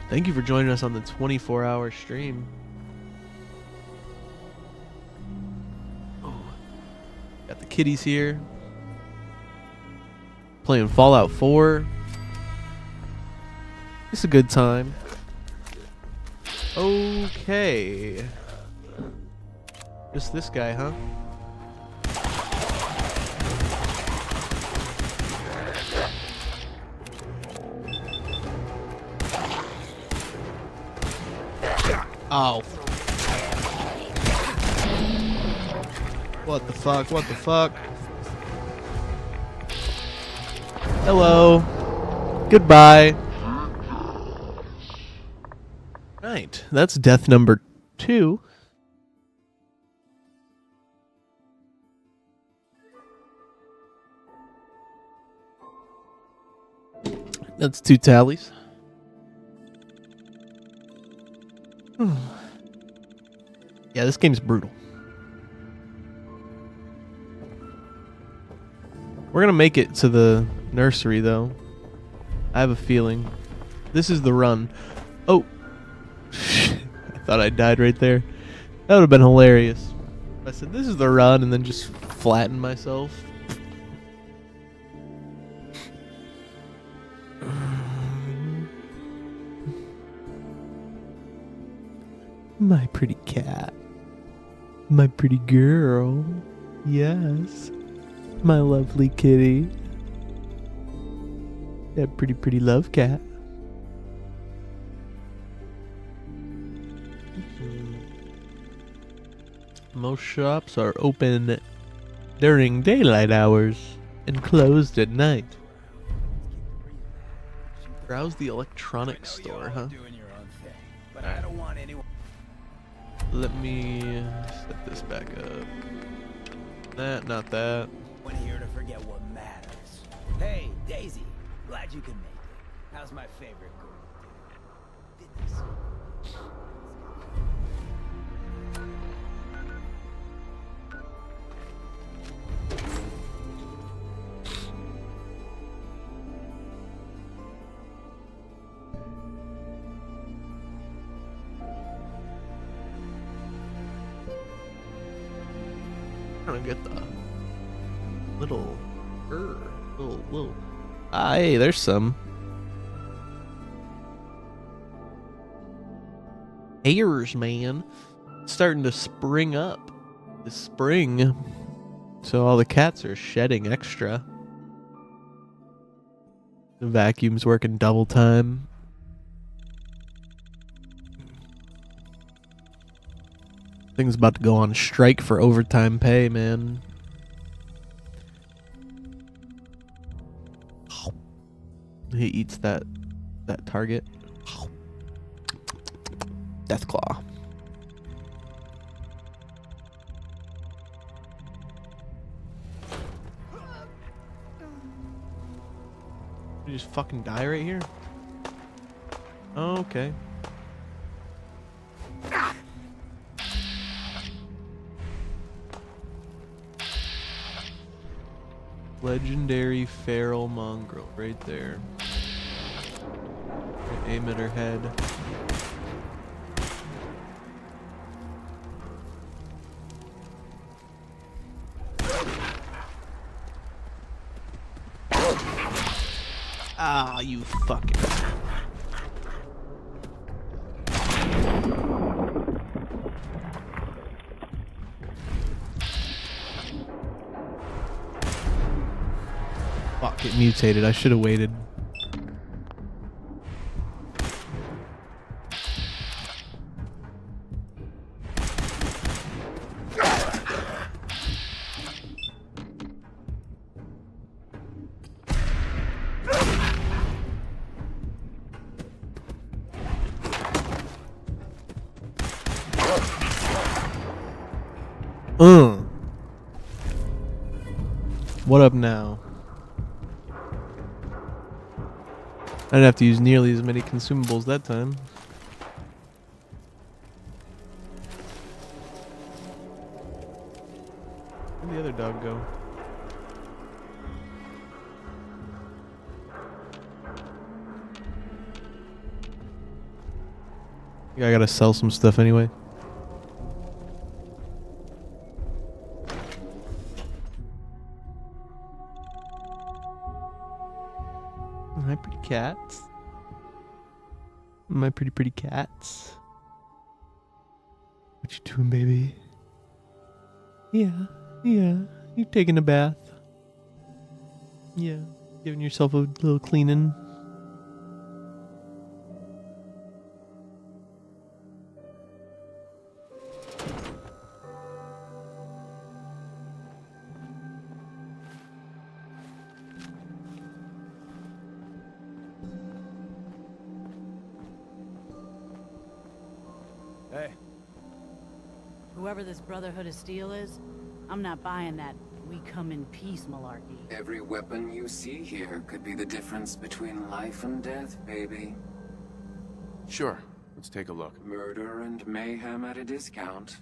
Thank you for joining us on the 24-hour stream. Oh. Got the kitties here. Playing Fallout 4. It's a good time. Okay. Just this guy, huh? Oh. What the fuck? What the fuck? Hello. Goodbye. Right. That's death number 2. That's 2 tallies. Yeah, this game's brutal. We're gonna make it to the nursery, though. I have a feeling. This is the run. Oh! I thought I died right there. That would have been hilarious. I said, this is the run, and then just flatten myself. My pretty cat. My pretty girl. Yes. My lovely kitty. That pretty love cat. Most shops are open during daylight hours and closed at night. Browse the electronics store, huh? But I don't want anyone. Let me set this back up. That, not that. One here to forget what matters. Hey, Daisy. Glad you can make it. How's my favorite girl? I don't get the little. Ah, hey, there's some. Hairs, man. Starting to spring up. This spring. So all the cats are shedding extra. The vacuum's working double time. Thing's about to go on strike for overtime pay, man. He eats that target. Deathclaw. You just fucking die right here? Oh, okay. Legendary feral mongrel right there. Aim at her head. Ah, you fucking. Fuck, it mutated. I should have waited. What up now? I didn't have to use nearly as many consumables that time. Where'd the other dog go? Yeah, I gotta sell some stuff anyway. My pretty cats. My pretty cats. What you doing, baby? Yeah. You taking a bath? Yeah. Giving yourself a little cleaning. Hey. Whoever this Brotherhood of Steel is, I'm not buying that we come in peace malarkey. Every weapon you see here could be the difference between life and death, baby. Sure. Let's take a look. Murder and mayhem at a discount.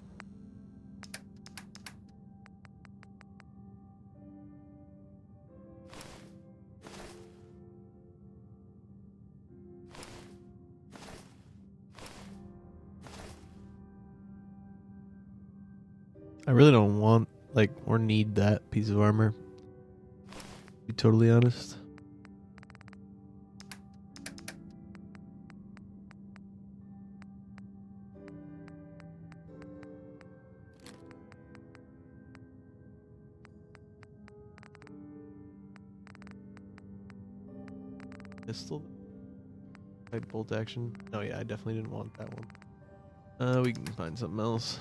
I really don't want, like, or need that piece of armor. To be totally honest. Pistol? Type bolt action? Oh yeah, I definitely didn't want that one. We can find something else.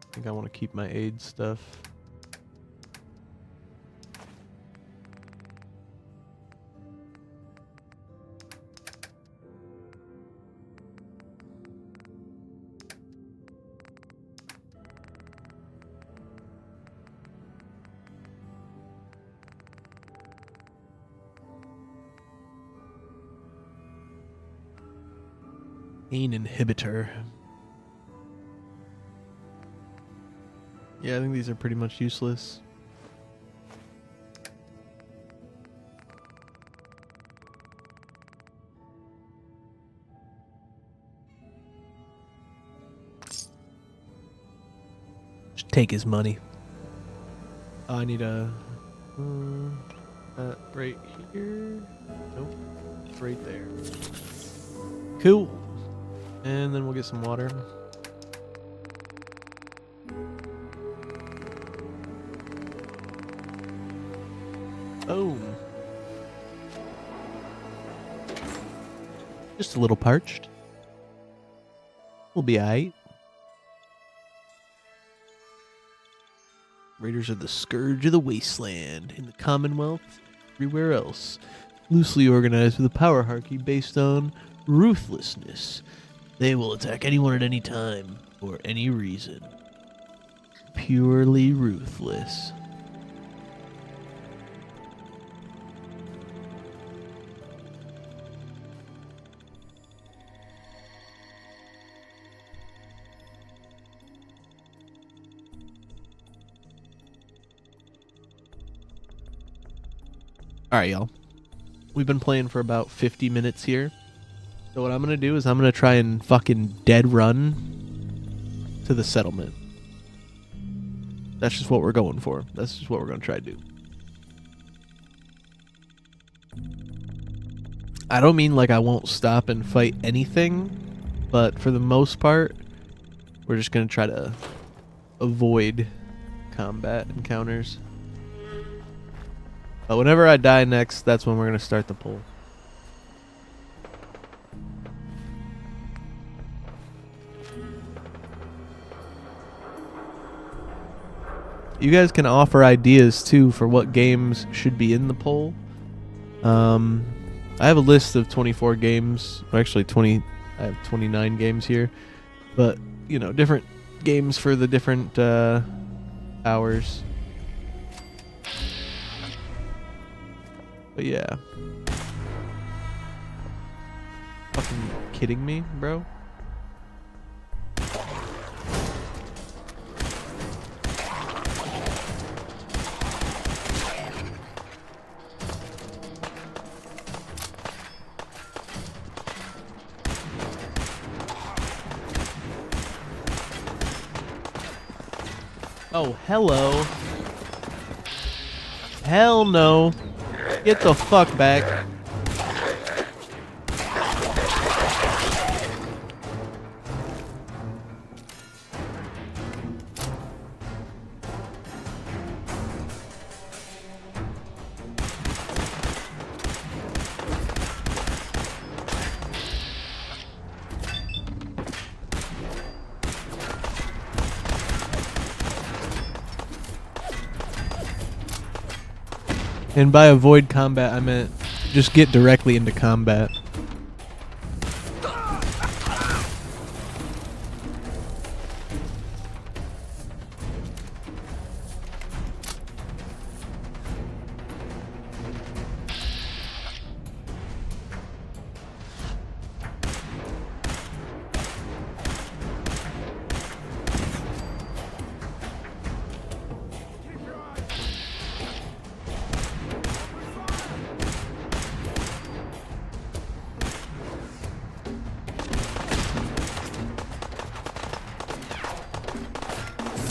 I think I want to keep my aid stuff. Pain inhibitor. Yeah, I think these are pretty much useless. Take his money. Oh, I need a... right here? Nope. Right there. Cool. And then we'll get some water. Boom. Just a little parched. We'll be aight. Raiders are the scourge of the wasteland in the Commonwealth, everywhere else. Loosely organized with a power hierarchy based on ruthlessness. They will attack anyone at any time, for any reason. Purely ruthless. Alright, y'all. We've been playing for about 50 minutes here. So what I'm going to do is I'm going to try and fucking dead run to the settlement. That's just what we're going for. That's just what we're going to try to do. I don't mean like I won't stop and fight anything, but for the most part, we're just going to try to avoid combat encounters. But whenever I die next, that's when we're going to start the pull. You guys can offer ideas too for what games should be in the poll. I have a list of 24 games. Or actually, I have 29 games here. But, you know, different games for the different hours. But yeah. Fucking kidding me, bro? Oh, hello. Hell no. Get the fuck back. And by avoid combat, I meant just get directly into combat.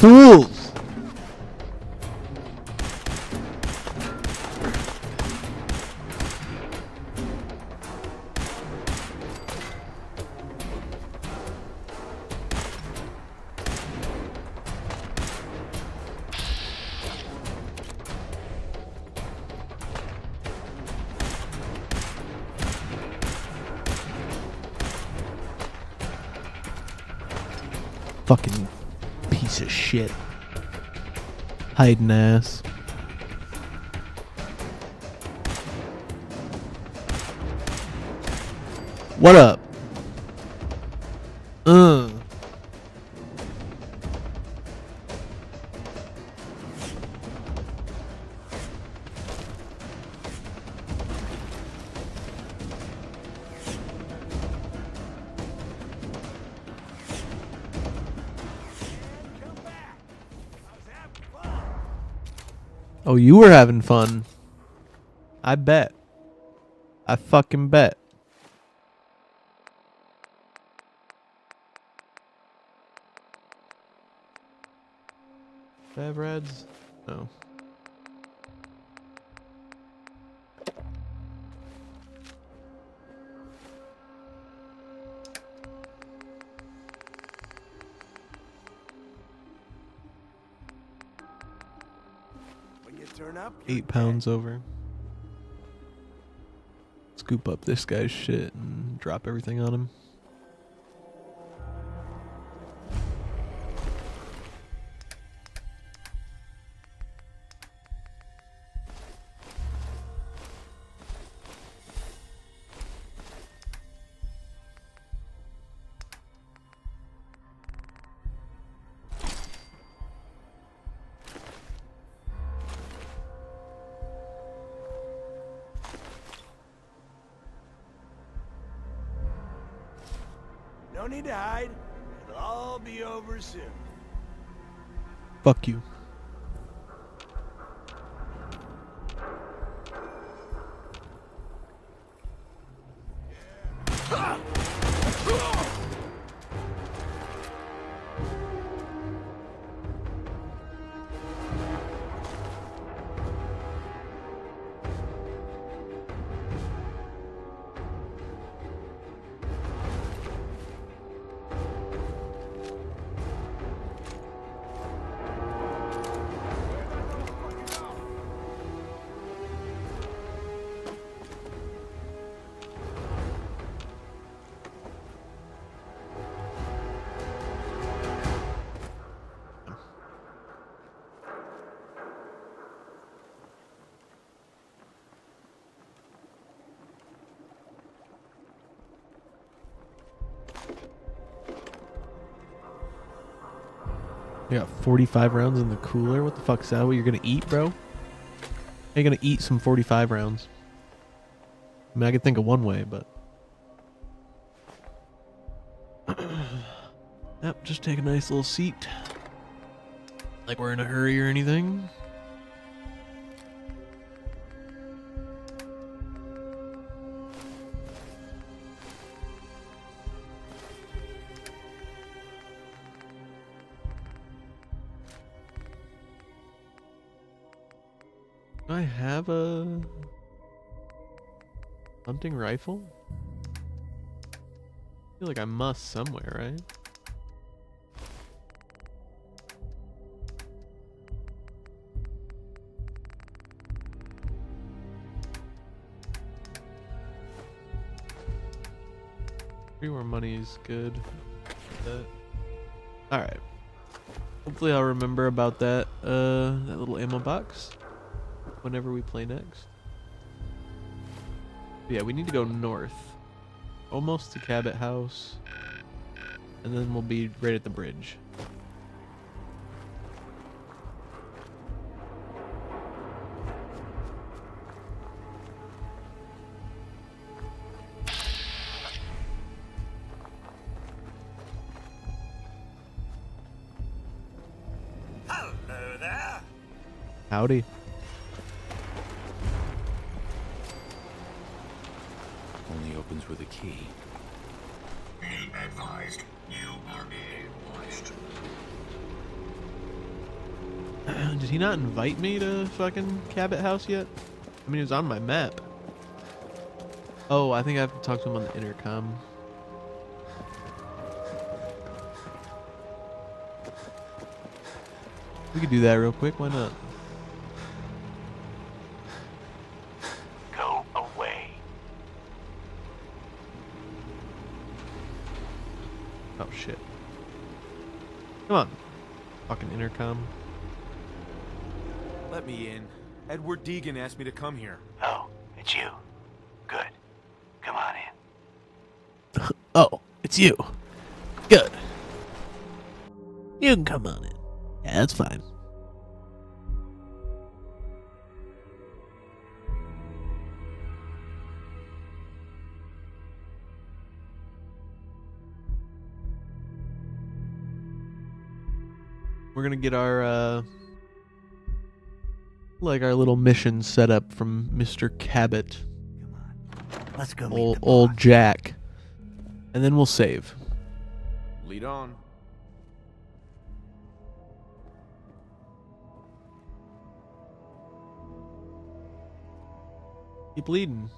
Fools! Fucking piece of shit. Hiding ass. What up? Oh, you were having fun. I bet. I fucking bet. Fav rads? No. When you turn up, 8 pounds over. Scoop up this guy's shit and drop everything on him. No need to hide. It'll all be over soon. Fuck you. You got 45 rounds in the cooler? What the fuck? Is that what you're gonna eat, bro? You're gonna eat some 45 rounds. I mean, I could think of one way, but... Yep, just take a nice little seat. Like we're in a hurry or anything. Do I have a hunting rifle? I feel like I must somewhere, right? Pre-war money is good. Alright. Hopefully I'll remember about that that little ammo box whenever we play next. But yeah, we need to go north. Almost to Cabot House. And then we'll be right at the bridge. Hello there. Howdy. Only opens with a key. Be advised, you are being watched. Did he not invite me to fucking Cabot House yet? I mean, it was on my map. Oh, I think I have to talk to him on the intercom. We could do that real quick, why not? Go away. Oh shit. Come on. Fucking intercom. Let me in. Edward Deegan asked me to come here. Oh, it's you. Good. Come on in. Oh, it's you. Good. You can come on in. Yeah, that's fine. We're gonna get our like our little mission set up from Mr. Cabot. Let's go meet the Old Jack. And then we'll save. Lead on. Keep leading.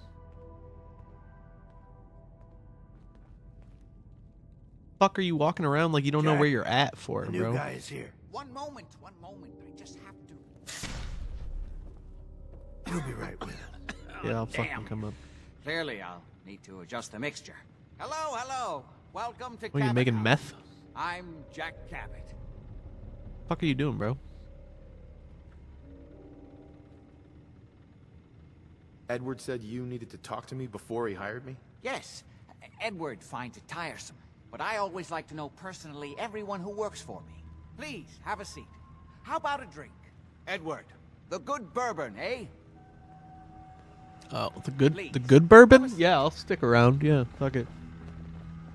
Fuck are you walking around like you don't know where you're at for, the bro? new guy is here. One moment. I just have to. You'll be right with it. Yeah, I'll fucking come up. Clearly, I'll need to adjust the mixture. Hello. Welcome to What are you making meth? I'm Jack Cabot. Fuck are you doing, bro? Edward said you needed to talk to me before he hired me? Yes, Edward finds it tiresome, but I always like to know personally everyone who works for me. Please, have a seat. How about a drink? Edward, the good bourbon, eh? Oh, the good bourbon? Yeah, I'll stick around. Yeah, fuck it.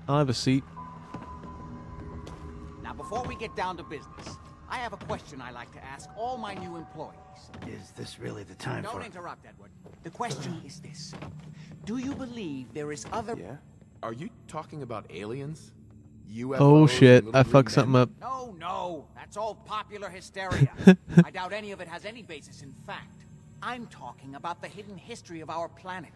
I'll have a seat. Now, before we get down to business, I have a question I like to ask all my new employees. Is this really the time Don't for... interrupt, Edward. The question is this. Do you believe there is other... Yeah? Are you talking about aliens? UFOs? Oh shit, and I little fucked green something men? up. No, that's all popular hysteria. I doubt any of it has any basis in fact. I'm talking about the hidden history of our planet.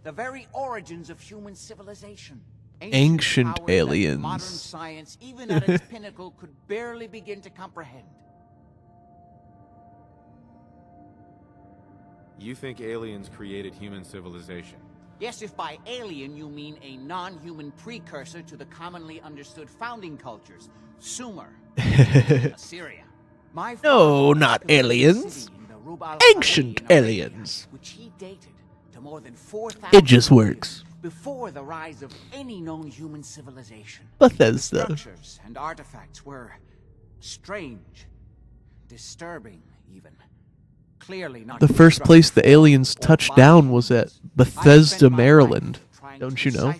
The very origins of human civilization. Ancient powers that aliens. Modern science, even at its pinnacle, could barely begin to comprehend. You think aliens created human civilization? Yes, if by alien you mean a non-human precursor to the commonly understood founding cultures, Sumer, Assyria. No, not aliens. Ancient aliens. Which he dated to more than 4,000 It just works. before the rise of any known human civilization. Bethesda. Structures and artifacts were strange, disturbing even. Clearly not The first place the aliens touched down was at Bethesda, Maryland. Don't you know?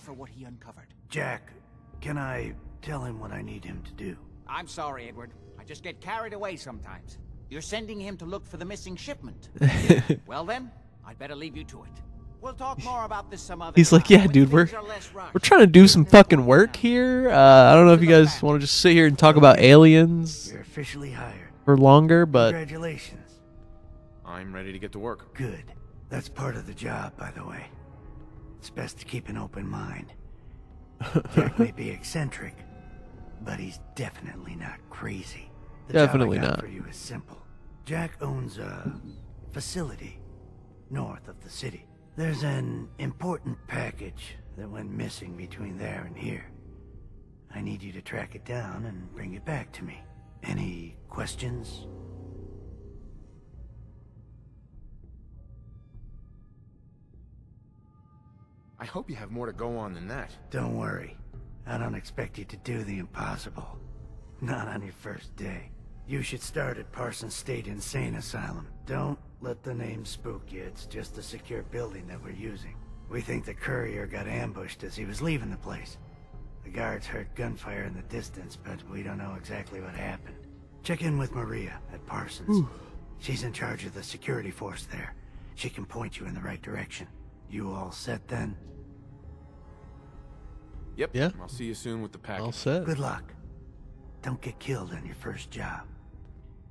Jack, can I tell him what I need him to do? I'm sorry, Edward. I just get carried away sometimes. You're sending him to look for the missing shipment. Well then, I'd better leave you to it. We'll talk more about this some other He's like, yeah, dude, we're trying to do some fucking work here. I don't know if you guys want to just sit here and talk about aliens You're officially hired. for longer, but Congratulations. I'm ready to get to work. Good. That's part of the job, by the way. It's best to keep an open mind. Jack may be eccentric, but he's definitely not crazy. The Definitely job I got not. for you is simple. Jack owns a facility north of the city. There's an important package that went missing between there and here. I need you to track it down and bring it back to me. Any questions? I hope you have more to go on than that. Don't worry. I don't expect you to do the impossible. Not on your first day. You should start at Parsons State Insane Asylum. Don't let the name spook you. It's just a secure building that we're using. We think the courier got ambushed as he was leaving the place. The guards heard gunfire in the distance, but we don't know exactly what happened. Check in with Maria at Parsons. Ooh. She's in charge of the security force there. She can point you in the right direction. You all set then? Yep. Yeah. I'll see you soon with the package. all set. Good luck. Don't get killed on your first job.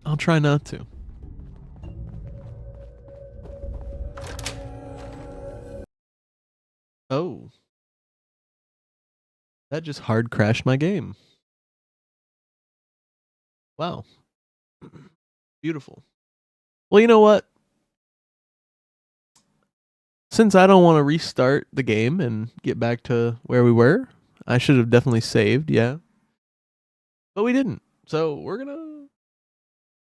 I'll try not to. Oh. That just hard crashed my game. Wow. Beautiful. Well, you know what? Since I don't want to restart the game and get back to where we were, I should have definitely saved, yeah. But we didn't. So we're gonna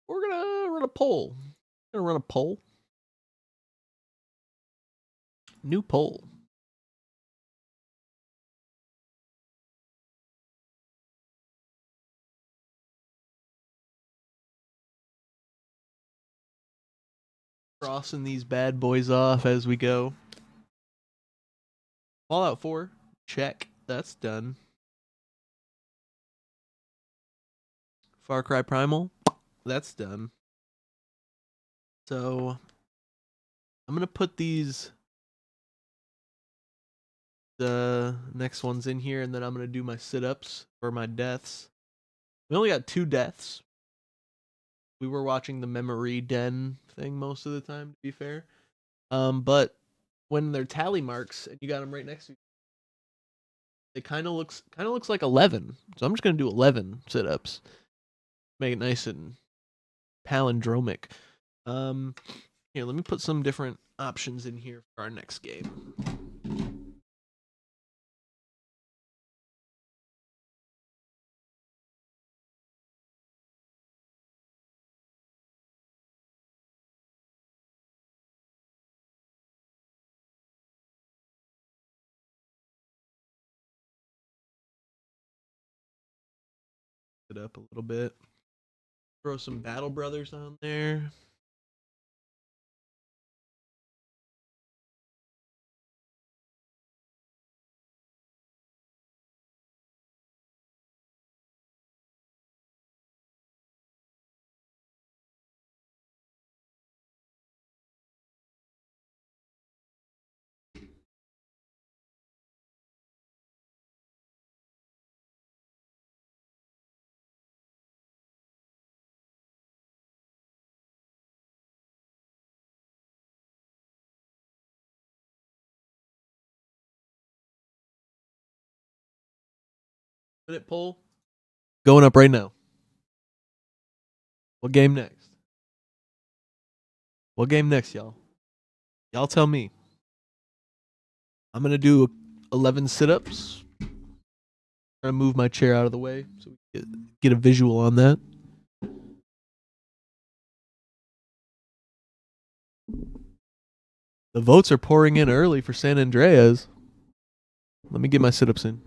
run a poll. Gonna run a poll. New poll. Crossing these bad boys off as we go. Fallout 4, check. That's done. Far Cry Primal, that's done. So I'm gonna put the next ones in here, and then I'm gonna do my sit-ups for my deaths. We only got 2 deaths. We were watching the memory den thing most of the time, to be fair. But when they're tally marks and you got them right next to you, it kind of looks like 11. So I'm just gonna do 11 sit-ups. Make it nice and palindromic. Here, let me put some different options in here for our next game. It up a little bit. Throw some Battle Brothers on there. Minute poll going up right now. What game next? What game next, y'all? Y'all tell me. I'm gonna do 11 sit-ups. I'm gonna move my chair out of the way so we get a visual on that. The votes are pouring in early for San Andreas. Let me get my sit-ups in.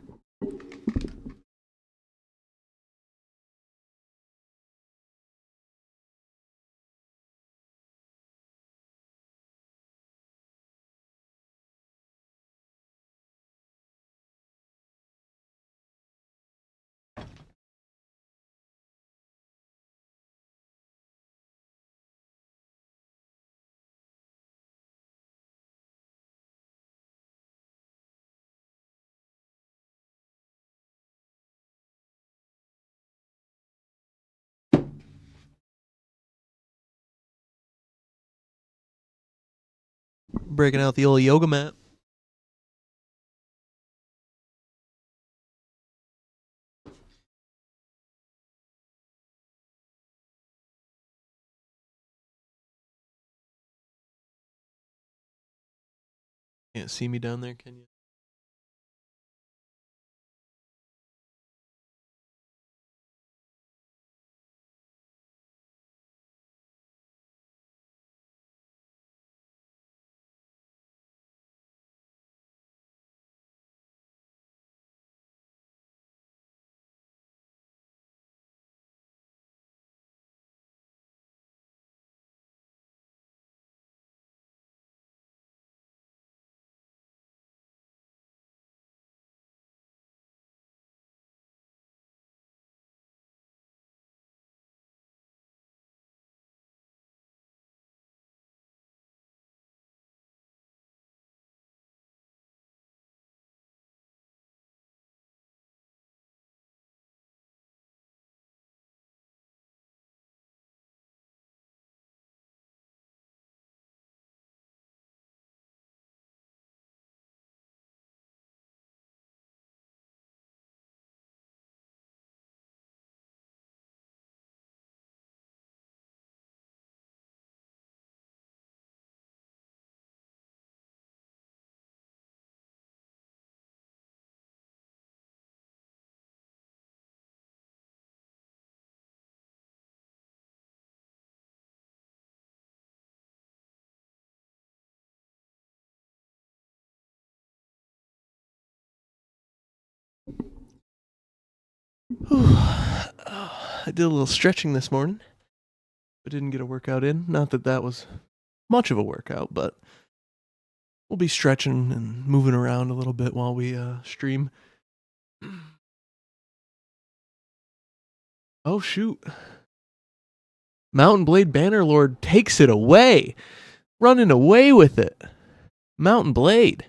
Breaking out the old yoga mat. Can't see me down there, can you? I did a little stretching this morning, but didn't get a workout in. Not that that was much of a workout, but we'll be stretching and moving around a little bit while we stream. Oh, shoot. Mountain Blade Bannerlord takes it away. Running away with it. Mountain Blade.